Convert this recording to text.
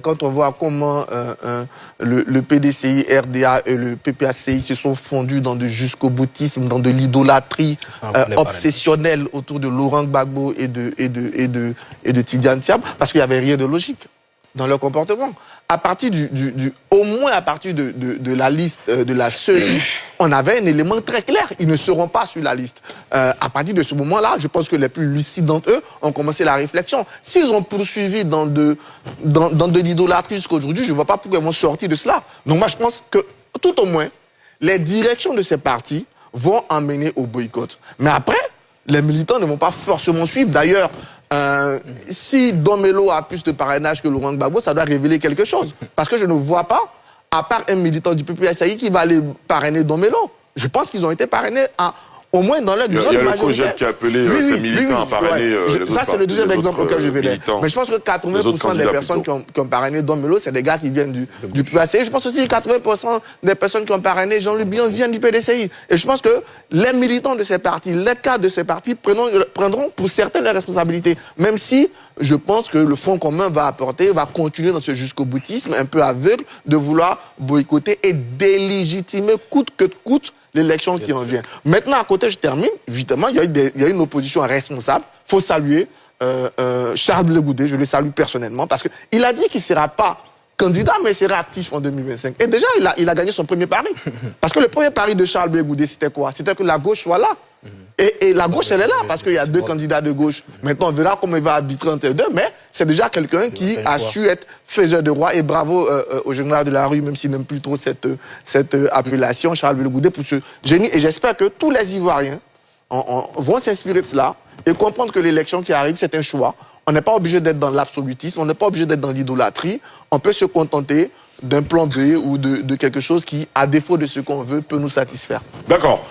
quand on voit comment le PDCI, RDA et le PPACI se sont fondus dans du jusqu'au-boutisme, dans de l'idolâtrie obsessionnelle autour de Laurent Gbagbo et de Tidiane Thiam, parce qu'il n'y avait rien de logique dans leur comportement. À partir au moins à partir de la liste de la CEI, on avait un élément très clair. Ils ne seront pas sur la liste. À partir de ce moment-là, je pense que les plus lucides d'entre eux ont commencé la réflexion. S'ils ont poursuivi dans de l'idolâtrie jusqu'aujourd'hui, je ne vois pas pourquoi ils vont sortir de cela. Donc moi, je pense que tout au moins, les directions de ces partis vont emmener au boycott. Mais après, les militants ne vont pas forcément suivre. D'ailleurs, si Domelo a plus de parrainage que Laurent Gbagbo, ça doit révéler quelque chose. Parce que je ne vois pas, à part un militant du PPACI qui va aller parrainer Domelo. Je pense qu'ils ont été parrainés au moins dans leur grande majorité. Il y a le COJEP qui a appelé ses militants à parrainer les autres. Ça, c'est le deuxième exemple auquel je vais aller. Mais je pense que 80% des personnes qui ont parrainé Domelo, c'est des gars qui viennent du PPACI. Je pense aussi que 80% des personnes qui ont parrainé Jean-Luc Bion viennent du PDCI. Et je pense que les militants de ces partis, les cadres de ces partis prendront pour certaines les responsabilités. Même si je pense que le Front commun va continuer dans ce jusqu'au-boutisme un peu aveugle de vouloir boycotter et délégitimer coûte que coûte l'élection qui en vient. Maintenant, à côté, je termine. Évidemment, il y a une opposition responsable. Il faut saluer Charles Blé Goudé. Je le salue personnellement parce qu'il a dit qu'il ne sera pas candidat, mais il sera actif en 2025. Et déjà, il a gagné son premier pari. Parce que le premier pari de Charles Blé Goudé, c'était quoi? C'était que la gauche soit là. Et la gauche, elle est là, parce qu'il y a deux candidats de gauche. Maintenant, on verra comment il va arbitrer entre les deux, mais c'est déjà quelqu'un qui a su être faiseur de roi. Et bravo au général de la rue, même s'il n'aime plus trop cette appellation, Charles Blé Goudé, pour ce génie. Et j'espère que tous les Ivoiriens vont s'inspirer de cela et comprendre que l'élection qui arrive, c'est un choix. On n'est pas obligé d'être dans l'absolutisme, on n'est pas obligé d'être dans l'idolâtrie. On peut se contenter d'un plan B ou de quelque chose qui, à défaut de ce qu'on veut, peut nous satisfaire. D'accord.